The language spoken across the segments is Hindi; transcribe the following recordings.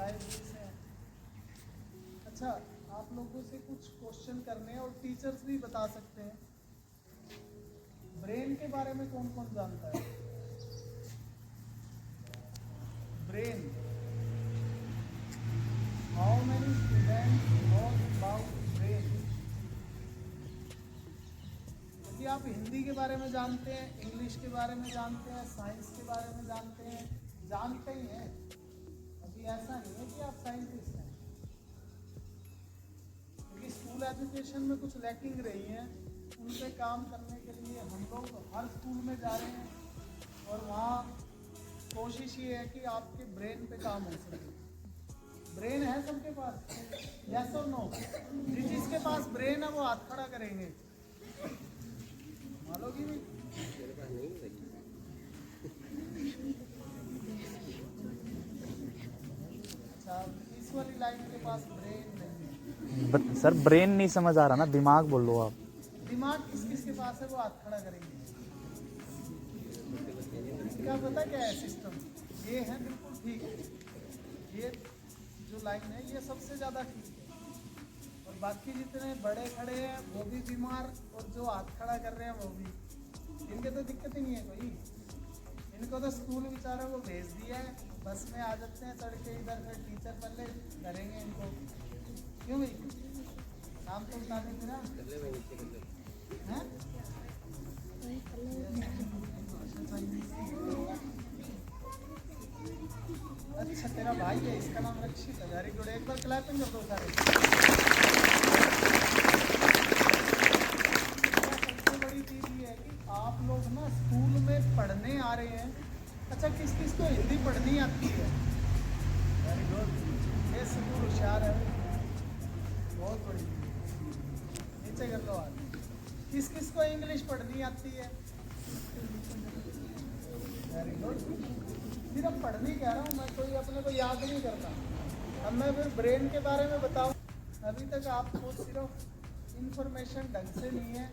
लाइब्रेरी से हैं। अच्छा, आप लोगों से कुछ क्वेश्चन करने हैं और टीचर्स भी बता सकते हैं। ब्रेन के बारे में कौन कौन जानता है? Brain, how many students know about brain? यदि आप हिंदी के बारे में जानते हैं, इंग्लिश के बारे में जानते हैं, साइंस के बारे में जानते हैं, जानते ही हैं, अभी ऐसा नहीं है कि आप साइंटिस्ट हैं। क्योंकि स्कूल एजुकेशन में कुछ लैकिंग रही है, उन पे काम करने के लिए हम लोग हर स्कूल में जा रहे हैं और वहाँ कोशिश ये है कि आपके ब्रेन पे काम हो सके। ब्रेन है सबके पास? यस और नो? जिसके पास ब्रेन है वो हाथ खड़ा करेंगे। मानोगी नहीं? अच्छा, इस वाली लाइन के पास ब्रेन नहीं है। सर ब्रेन नहीं समझ आ रहा ना, दिमाग बोलो आप। दिमाग किस किस के पास है वो हाथ खड़ा करेंगे। क्या पता क्या है सिस्टम? ये है बिल्कुल ठीक है, ये जो लाइन है ये सबसे ज़्यादा ठीक है, और बाकी जितने बड़े खड़े हैं वो भी बीमार, और जो हाथ खड़ा कर रहे हैं वो भी, इनके तो दिक्कत ही नहीं है कोई। इनको तो स्कूल बेचारा वो भेज दिया है, बस में आ जाते हैं चढ़ के इधर, फिर टीचर पहले करेंगे इनको। क्यों भाई? नाम तो बता देंगे ना? हैं? अच्छा, तेरा भाई है, इसका नाम रक्षित है। वेरी गुड, एक बार क्लैपिंग कर दो सारे। सबसे बड़ी चीज़ ये है कि आप लोग ना स्कूल में पढ़ने आ रहे हैं। अच्छा, किस किस को हिंदी पढ़नी आती है? वेरी गुड, ये स्कूल होशियार है, बहुत बड़ी। नीचे कर लो आज। किस किस को इंग्लिश पढ़नी आती है? Very good. सिर्फ पढ़नी कह रहा हूँ मैं, कोई अपने को याद नहीं करता। अब मैं फिर ब्रेन के बारे में बताऊँ। अभी तक आपको सिर्फ इंफॉर्मेशन ढंग से नहीं है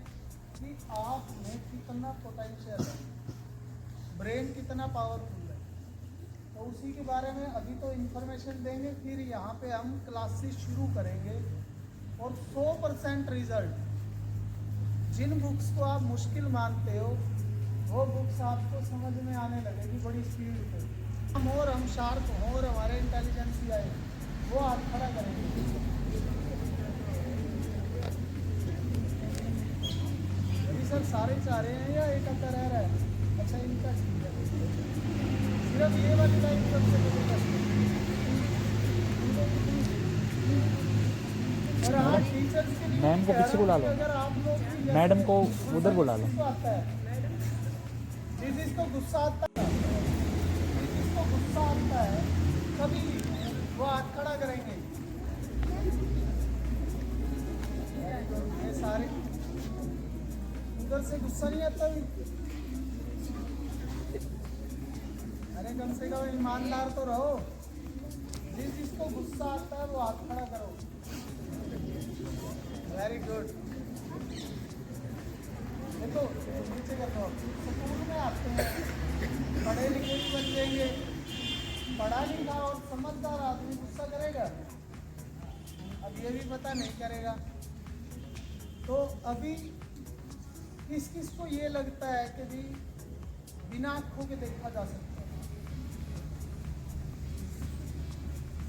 कि आप में कितना पोटेंशियल है, ब्रेन कितना पावरफुल है, तो उसी के बारे में अभी तो इंफॉर्मेशन देंगे। फिर यहाँ पे हम क्लासेस शुरू करेंगे और 100% रिजल्ट। जिन बुक्स को आप मुश्किल मानते हो वो बुक्स आपको समझ में आने लगेगी बड़ी स्पीड पे। हम और हम शार्प हों और हमारे इंटेलिजेंस भी आए, वो हाथ खड़ा करेंगे। अभी सर सारे चाह रहे हैं या एक अक्का रह रहा है? अच्छा, इनका ठीक है, सिर्फ ये वाली लाइन सबसे और हाँ, टीचर्स के लिए मैम को पीछे बुला लो, अगर आप लोग मैडम को उधर बुला लो। जिसको गुस्सा आता है, जिसको गुस्सा आता है कभी वो हाथ खड़ा करेंगे। ये सारे उधर से गुस्सा नहीं आता भी? अरे कम से कम ईमानदार तो रहो। जिसको गुस्सा आता है वो हाथ खड़ा करो। Very good. देखो नीचे कर दो। स्कूल में आते हैं, पढ़े लिखे भी बन जाएंगे, पढ़ा लिखा और समझदार आदमी गुस्सा करेगा? अब ये भी पता नहीं करेगा। तो अभी किस किस को ये लगता है कि भी बिना आँखों के देखा जा सकता है?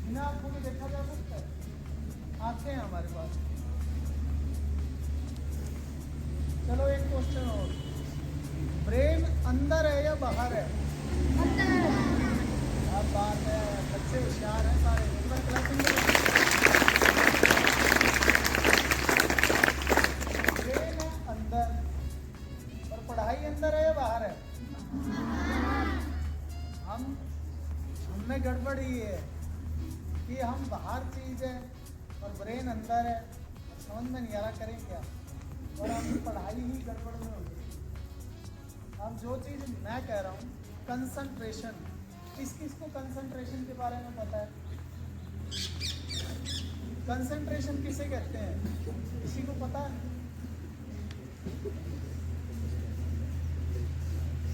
बिना आँखों के देखा जा सकता है? आँखें हैं हमारे पास। चलो एक क्वेश्चन और, ब्रेन अंदर है या बाहर है? अंदर। अब बात है, बच्चे होशियार हैं सारे। एक बार क्लासिंग ब्रेन है अंदर, और पढ़ाई अंदर है या बाहर है? हमने गड़बड़ ही है कि हम बाहर चीज़ है और ब्रेन अंदर है, समझ में नहीं आ रहा करें क्या, और हम पढ़ाई ही गड़बड़ में हो गई। अब जो चीज़ मैं कह रहा हूँ, कंसंट्रेशन, किस किस को कंसंट्रेशन के बारे में पता है? कंसंट्रेशन किसे कहते हैं? किसी को पता है?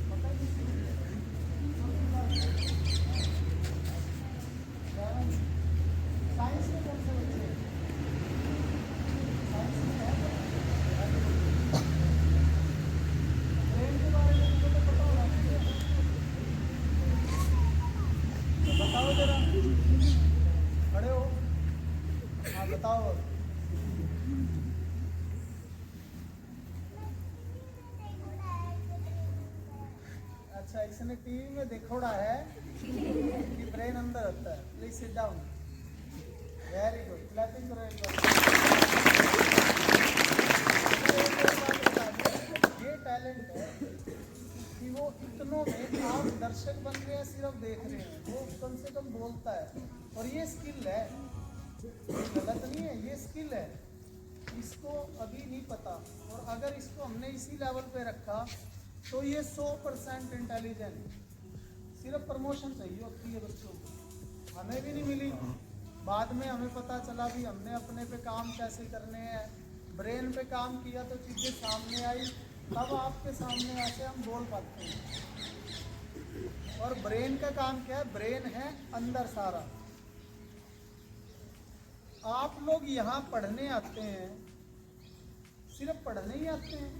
पता है किसी को? हाँ बताओ अब। अच्छा, इसने टीवी में देखोड़ा है कि ब्रेन अंदर होता है। Please sit down. Very good, clapping करो एक बार। ये टैलेंट है कि वो इतनों में आप दर्शक बन रहे हैं, सिर्फ देख रहे हैं, वो कम से कम बोलता है। और ये स्किल है, गलत नहीं है, ये स्किल है। इसको अभी नहीं पता, और अगर इसको हमने इसी लेवल पे रखा तो ये 100% इंटेलिजेंट। सिर्फ प्रमोशन चाहिए होती है बच्चों को, हमें भी नहीं मिली। बाद में हमें पता चला भी हमने अपने पे काम कैसे करने हैं, ब्रेन पे काम किया तो चीज़ें सामने आई, तब आपके सामने ऐसे हम बोल पाते हैं। और ब्रेन का काम क्या है? ब्रेन है अंदर सारा। आप लोग यहाँ पढ़ने आते हैं, सिर्फ पढ़ने ही आते हैं,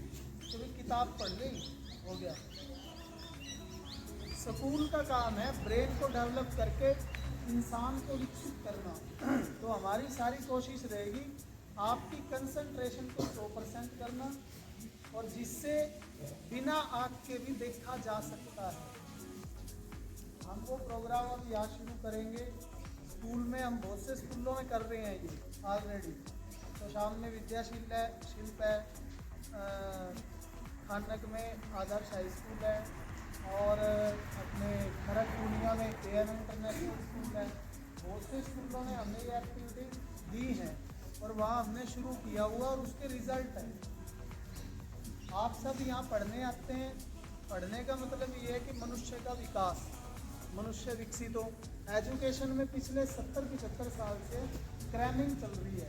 तो किताब पढ़ ली हो गया। स्कूल का काम है ब्रेन को डेवलप करके इंसान को विकसित करना। तो हमारी सारी कोशिश रहेगी आपकी कंसंट्रेशन को 100% करना, और जिससे बिना आँख के भी देखा जा सकता है। हम वो प्रोग्राम अब यहाँ शुरू करेंगे स्कूल में, हम बहुत से स्कूलों में कर रहे हैं ये ऑलरेडी। तो शाम में विद्याशील है, शिल्प है, खानक में आदर्श हाई स्कूल है, और अपने खरक पूर्णिया में KM इंटरनेशनल स्कूल है। बहुत से स्कूलों में हमने ये एक्टिविटी दी है और वहाँ हमने शुरू किया हुआ, और उसके रिजल्ट है। आप सब यहाँ पढ़ने आते हैं, पढ़ने का मतलब ये है कि मनुष्य का विकास, मनुष्य विकसित हो। एजुकेशन में पिछले 70-75 साल से क्रैमिंग चल रही है,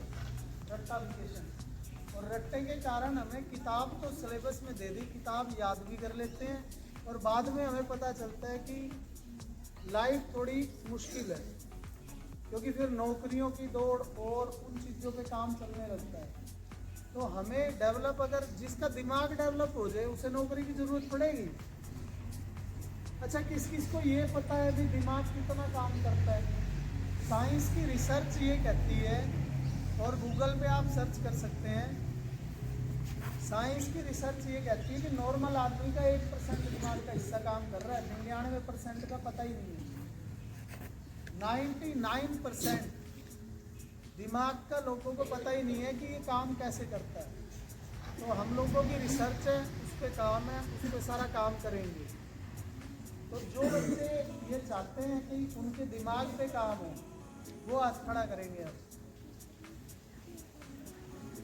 रट्टाफिकेशन, और रट्टे के कारण हमें किताब तो सिलेबस में दे दी, किताब याद भी कर लेते हैं, और बाद में हमें पता चलता है कि लाइफ थोड़ी मुश्किल है, क्योंकि फिर नौकरियों की दौड़ और उन चीज़ों पे काम चलने लगता है। तो हमें डेवलप, अगर जिसका दिमाग डेवलप हो जाए उसे नौकरी की ज़रूरत पड़ेगी। अच्छा, किस किस को ये पता है भी दिमाग कितना काम करता है? साइंस की रिसर्च ये कहती है, और गूगल पे आप सर्च कर सकते हैं, साइंस की रिसर्च ये कहती है कि नॉर्मल आदमी का 1% दिमाग का हिस्सा काम कर रहा है, 99% का पता ही नहीं है। 99% दिमाग का लोगों को पता ही नहीं है कि ये काम कैसे करता है। तो हम लोगों की रिसर्च है, उस पर काम है, उस पर सारा काम करेंगे। तो जो बच्चे ये चाहते हैं कि उनके दिमाग पे काम हो, वो हाथ खड़ा करेंगे अब।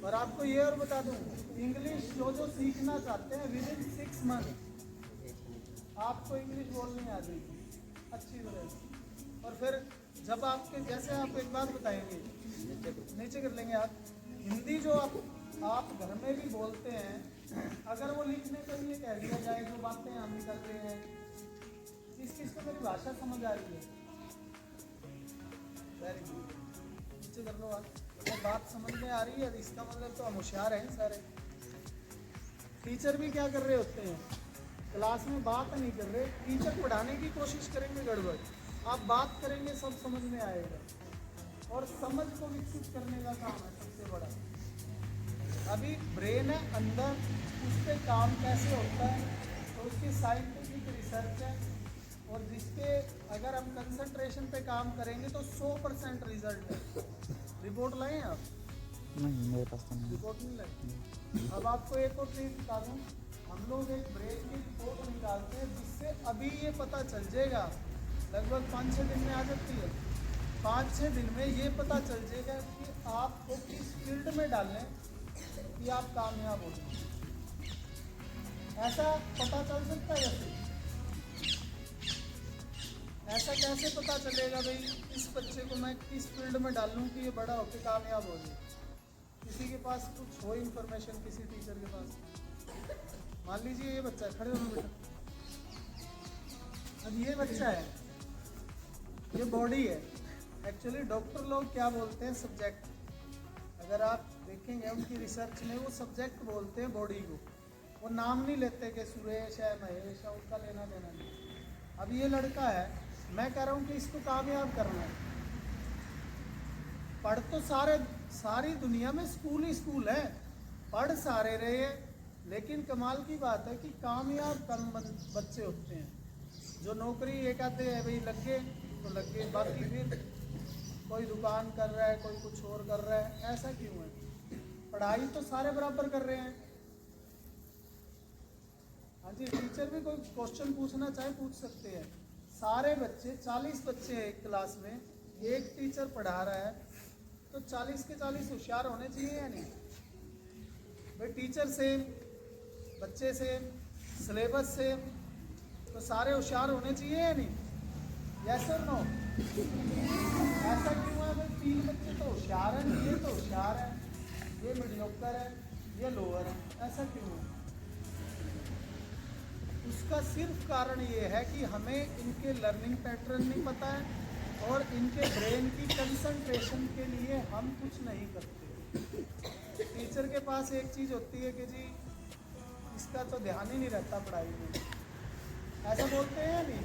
और आपको ये और बता दूं, इंग्लिश जो सीखना चाहते हैं विदिन 6 मंथ आपको इंग्लिश बोलनी आ जाएगी अच्छी तरह से। और फिर जब आपके, जैसे आप एक बात बताएंगे, नीचे कर लेंगे आप, हिंदी जो आप घर में भी बोलते हैं, अगर वो लिखने के लिए कह दिया जाए, जो बातें हम कर रहे हैं, किस किस को मेरी भाषा समझ आ रही है? वेरी गुड, नीचे कर लो आप। तो बात समझ में आ रही है, इसका मतलब तो हम होशियार हैं सारे। टीचर भी क्या कर रहे होते हैं, क्लास में बात नहीं कर रहे, टीचर पढ़ाने की कोशिश करेंगे गड़बड़, आप बात करेंगे सब समझ में आएगा। और समझ को विकसित करने का काम है सबसे बड़ा। अभी ब्रेन है अंदर, उस पर काम कैसे होता है, तो उसकी साइंटिफिक रिसर्च है, और जिसके अगर हम कंसंट्रेशन पे काम करेंगे तो 100% रिजल्ट है। रिपोर्ट लाए आप? नहीं, मेरे पास तो नहीं। रिपोर्ट नहीं लाए। अब आपको एक और चीज़ बता दूँ, हम लोग एक ब्रेन की रिपोर्ट निकालते हैं, जिससे अभी ये पता चल जाएगा, लगभग 5-6 दिन में आ जाती है। 5-6 दिन में ये पता चल जाएगा कि आपको किस फील्ड में डालें कि आप कामयाब हो जाए। ऐसा पता चल सकता है वैसे? ऐसा कैसे पता चलेगा भाई इस बच्चे को मैं किस फील्ड में डालूं कि ये बड़ा होकर कामयाब हो जाए? किसी के पास कुछ हो इन्फॉर्मेशन, किसी टीचर के पास? मान लीजिए ये बच्चा है, खड़े हो बेटा, अब ये बच्चा है, ये बॉडी है। एक्चुअली डॉक्टर लोग क्या बोलते हैं, सब्जेक्ट। अगर आप देखेंगे उनकी रिसर्च में, वो सब्जेक्ट बोलते हैं बॉडी को, वो नाम नहीं लेते कि सुरेश है, महेश है, उसका लेना देना नहीं। अब ये लड़का है, मैं कह रहा हूँ कि इसको कामयाब करना है। पढ़ तो सारे सारी दुनिया में स्कूल ही स्कूल है, पढ़ सारे रहे हैं, लेकिन कमाल की बात है कि कामयाब कम बच्चे होते हैं। जो नौकरी एक आधे है भाई लग गए तो लग गए, बाकी फिर कोई दुकान कर रहा है, कोई कुछ और कर रहा है। ऐसा क्यों है? पढ़ाई तो सारे बराबर कर रहे हैं। हाँ जी, टीचर भी कोई क्वेश्चन पूछना चाहे पूछ सकते हैं। सारे बच्चे 40 बच्चे हैं एक क्लास में, एक टीचर पढ़ा रहा है, तो 40 के 40 होशियार होने चाहिए या नहीं भाई? टीचर सेम, बच्चे सेम, सिलेबस सेम, तो सारे होशियार होने चाहिए या नहीं? यस और नो? ऐसा क्यों है भाई? 3 बच्चे तो होशियार हैं, ये तो होशियार है, ये मीडियोकर है, ये लोअर है, ऐसा क्यों है? उसका सिर्फ कारण ये है कि हमें इनके लर्निंग पैटर्न नहीं पता है और इनके ब्रेन की कंसंट्रेशन के लिए हम कुछ नहीं करते। टीचर के पास एक चीज़ होती है कि जी इसका तो ध्यान ही नहीं रहता पढ़ाई में, ऐसा बोलते हैं नहीं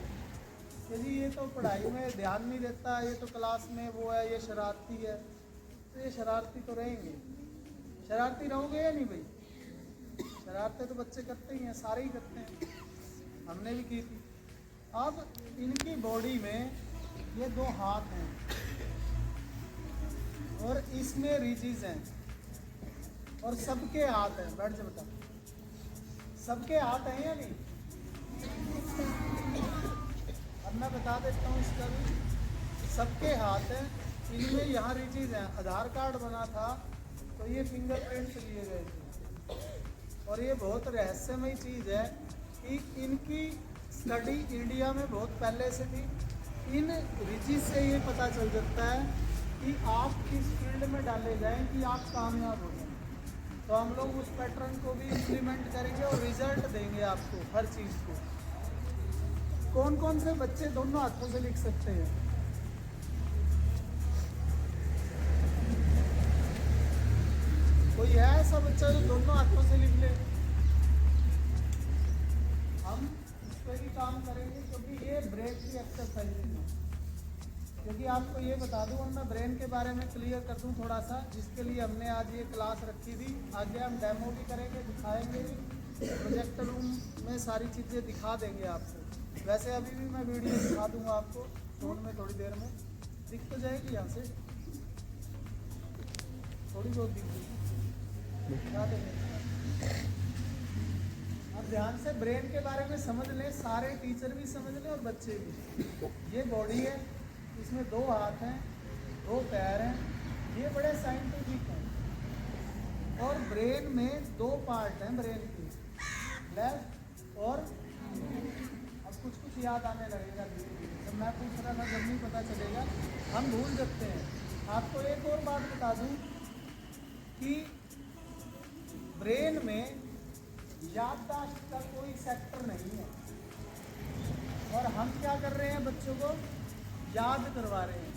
कि जी ये तो पढ़ाई में ध्यान नहीं देता, ये तो क्लास में वो है, ये शरारती है। तो ये शरारती तो रहेंगे, शरारती रहोगे या नहीं भाई? शरारतें तो बच्चे करते ही हैं, सारे ही करते हैं, हमने भी की थी। अब इनकी बॉडी में ये 2 हाथ हैं और इसमें रिजिज हैं और सबके हाथ हैं। बैठ जा बेटा, सबके हाथ हैं या नहीं? अब मैं बता देता हूँ इसका भी, सबके हाथ हैं, इनमें यहाँ रिजिज हैं। आधार कार्ड बना था तो ये फिंगरप्रिंट लिए गए थे और ये बहुत रहस्यमय चीज़ है कि इनकी स्टडी इंडिया में बहुत पहले से थी। इन रिजिज से ये पता चल जाता है कि आप किस फील्ड में डाले जाएं कि आप कामयाब हो जाएं। तो हम लोग उस पैटर्न को भी इम्प्लीमेंट करेंगे और रिजल्ट देंगे आपको हर चीज़ को। कौन कौन से बच्चे दोनों हाथों से लिख सकते हैं? कोई है ऐसा बच्चा जो दोनों हाथों से लिख ले? हम इस पर भी काम करेंगे क्योंकि ये ब्रेन की एक्सरसाइज है। क्योंकि आपको ये बता दूं, और मैं ब्रेन के बारे में क्लियर कर दूं थोड़ा सा, जिसके लिए हमने आज ये क्लास रखी थी। आगे हम डेमो भी करेंगे, दिखाएंगे भी, प्रोजेक्टर रूम में सारी चीज़ें दिखा देंगे आपको। वैसे अभी भी मैं वीडियो दिखा दूंगा आपको फोन में, थोड़ी देर में दिख तो जाएगी, यहाँ से थोड़ी बहुत दिख जाएगी, दिखा देंगे। अब ध्यान से ब्रेन के बारे में समझ लें, सारे टीचर भी समझ लें और बच्चे भी। ये बॉडी है, इसमें 2 हाथ हैं, 2 पैर हैं, ये बड़े साइंटिफिक हैं। और ब्रेन में 2 पार्ट हैं ब्रेन के, लेफ्ट और अब कुछ कुछ याद आने लगेगा धीरे धीरे। जब मैं पूछ रहा था जब नहीं पता चलेगा, हम भूल सकते हैं। आपको एक और बात बता दूं कि ब्रेन में याददाश्त का कोई सेक्टर नहीं है और हम क्या कर रहे हैं? बच्चों को याद करवा रहे हैं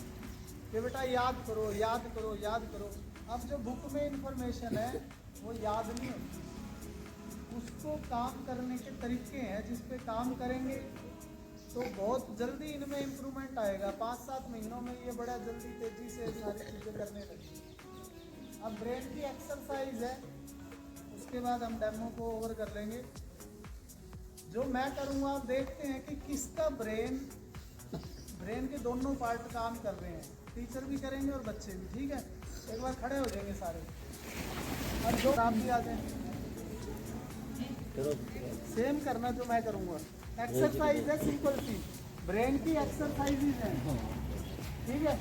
कि बेटा याद करो, याद करो, याद करो। अब जो बुक में इंफॉर्मेशन है वो याद नहीं होती, उसको काम करने के तरीके हैं जिस पे काम करेंगे तो बहुत जल्दी इनमें इम्प्रूवमेंट आएगा। 5-7 महीनों में ये बड़ा जल्दी तेज़ी से सारी चीज़ें करने लगेंगे। अब ब्रेन की एक्सरसाइज है, उसके बाद हम डेमो को ओवर कर लेंगे। जो मैं करूँगा आप देखते हैं कि किसका ब्रेन के दोनों पार्ट काम कर रहे हैं। टीचर भी करेंगे और बच्चे भी, ठीक है? एक बार खड़े हो जाएंगे सारे और जो आप भी आ जाए, सेम करना जो मैं करूँगा। एक्सरसाइज है सिंपल सी, ब्रेन की एक्सरसाइजेज हैं, ठीक है?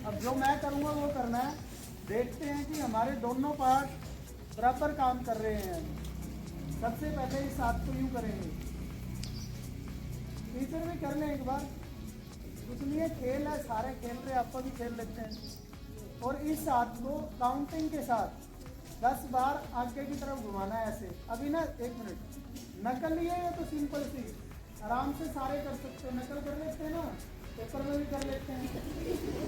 अब जो मैं करूँगा वो करना है। देखते हैं कि हमारे दोनों पार्ट बराबर काम कर रहे हैं। सबसे पहले इस हाथ को यूँ करेंगे, टीचर भी कर लें एक बार, कुछ नहीं है, खेल है, सारे खेल रहे, आपको भी खेल लेते हैं। और इस हाथ को काउंटिंग के साथ 10 बार आगे की तरफ घुमाना है ऐसे। अभी ना 1 मिनट, नकल ही है तो सिंपल सी, आराम से सारे कर सकते हैं। नकल कर लेते हैं ना, पेपर में भी कर लेते हैं,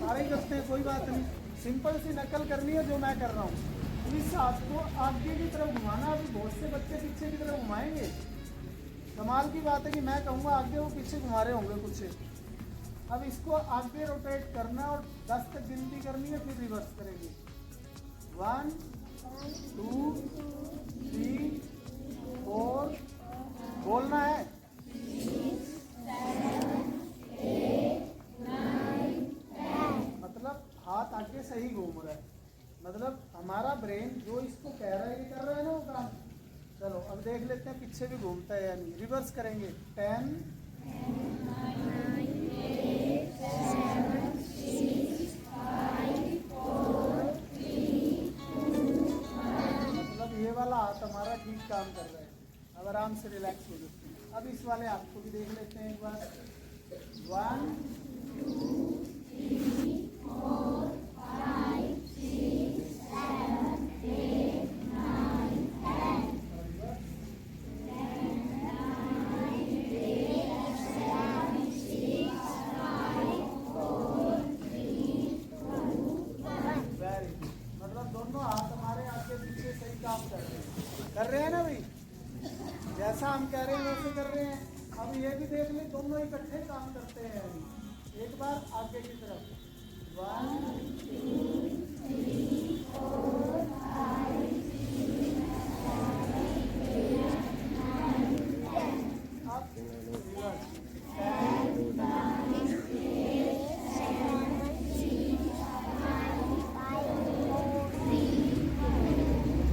सारे ही करते हैं, कोई बात नहीं। सिंपल सी नकल करनी है जो मैं कर रहा हूँ। इस हाथ को आगे की तरफ घुमाना। अभी बहुत से बच्चे पीछे की तरफ घुमाएंगे। कमाल की बात है कि मैं कहूँगा आगे, वो पीछे घुमा रहे होंगे कुछ से। अब इसको आगे रोटेट करना और 10 तक गिनती करनी है, फिर रिवर्स करेंगे। 1 2 3 4 बोलना है। मतलब हाथ आगे सही घूम रहा है, मतलब हमारा ब्रेन जो इसको कह रहा है ये कर रहा है ना वो काम। चलो अब देख लेते हैं पीछे भी घूमता है या नहीं। रिवर्स करेंगे। 10 मतलब ये वाला हाथ हमारा ठीक काम कर रहा है। अब आराम से रिलैक्स हो जाते हैं। अब इस वाले हाथ को भी देख लेते हैं एक बार। 1 2 3 4 5 6 7 8 9 10 मतलब दोनों हाथ हमारे आगे पीछे सही काम कर रहे हैं ना भाई। जैसा हम कह रहे हैं वैसे कर रहे हैं। अब ये भी देख ले दोनों इकट्ठे काम करते हैं। एक बार आगे की तरफ 1 2 3 4 5 6 7 8 9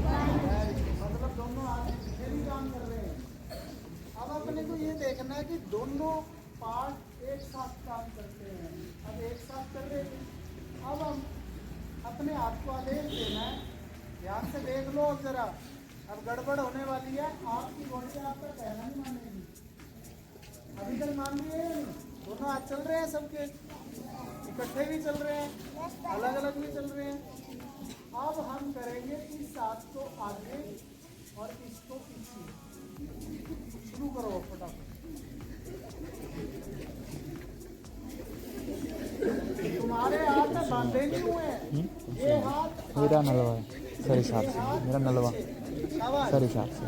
10 मतलब दोनों आगे पीछे भी काम कर रहे हैं। अब अपने को ये देखना है कि दोनों पार्ट एक साथ काम करते हैं। अब एक साथ कर रहे हैं। अब हम अपने हाथ को आदेश देना है। ध्यान से देख लो अब जरा। अब गड़बड़ होने वाली है। आपकी बॉडी आपका कहना नहीं मानेगी। अभी तक मान लिए दोनों हाथ चल रहे हैं सबके, इकट्ठे भी चल रहे हैं, अलग अलग भी चल रहे हैं। अब हम करेंगे इस हाथ को आगे और इसको पीछे। शुरू करो फटाफट। तुम्हारे हाथ बांधे नहीं हुए हैं। ये हाथ मेरा नलवा है सर हिसाब से, मेरा नलवा सर हिसाब से।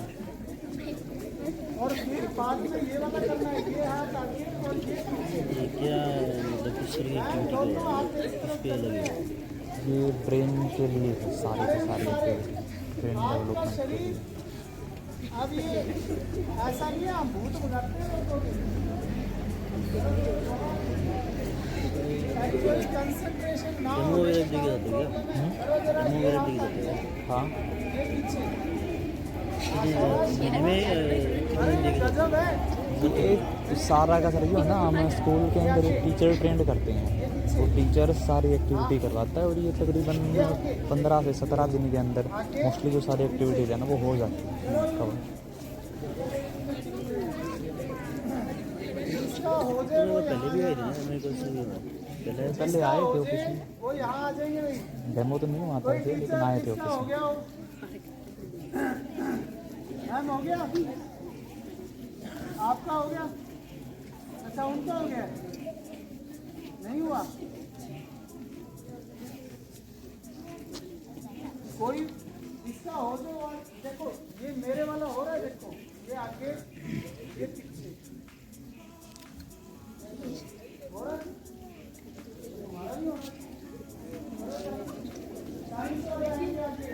और फिर बाद में ये वाला करना है। ये हाथ आगे और ये पीछे। क्या मतलब किस तरह की एक्टिविटी दोनों हाथ इस तरफ पे कर रहे लगे? हैं। ये ब्रेन के लिए है, सारे के सारे ब्रेन आपका डेवलपमेंट के लिए। शरीर अब ये ऐसा नहीं है हम भूत भगाते हैं लोगों को। एक्चुअली कंसंट्रेशन ना डेमो होने वगैरह के दिखे कारण जाते हैं क्या? करो जरा डेमो ये वगैरह हाथ दिखे आगे, जाते हैं? हाँ ये पीछे। दिन में अरे ये गजब है। एक सारा का सर जो है ना, हम स्कूल के अंदर एक टीचर ट्रेंड करते हैं। वो टीचर सारी एक्टिविटी करवाता है और ये तकरीबन 15 से 17 दिन के अंदर मोस्टली जो सारी एक्टिविटीज है ना वो हो जाती है कवर। इसका हो जाए वो पहले भी आए थे ना मेरे को पहले आए थे ऑफिस में, वो यहाँ आ जाएंगे भाई। डेमो तो नहीं आते थे लेकिन आए थे किसका हो ऑफिस में। गया हो? मैम हो गया? आपका हो गया? अच्छा उनका हो गया? नहीं हुआ? कोई इसका हो जो और देखो ये मेरे वाला हो रहा है। देखो ये आगे ये पीछे हो रहा है। तुम्हारा भी हो रहा है। साइंस वाले आएंगे आगे।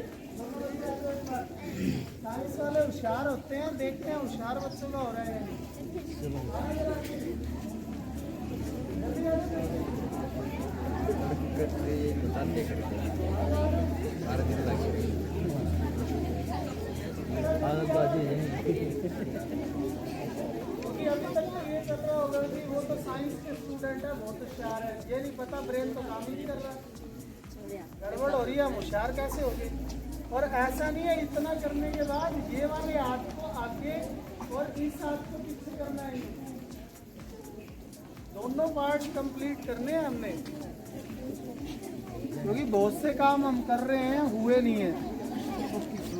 साइंस वाले होशियार होते हैं। देखते हैं होशियार बच्चों का हो रहा है या नहीं। जल्दी आ जाओ। क्योंकि अभी तक तो ये कर रहा होगा कि वो तो साइंस के स्टूडेंट है, बहुत होशियार है। ये नहीं पता ब्रेन तो काम ही नहीं कर रहा। गड़बड़ हो रही है, हम होशियार कैसे हो गए? और ऐसा नहीं है इतना करने के बाद ये वाले हाथ को आगे और इस हाथ को पीछे करना है। दोनों पार्ट कंप्लीट करने हैं हमने, क्योंकि बहुत से काम हम कर रहे हैं हुए नहीं है। तो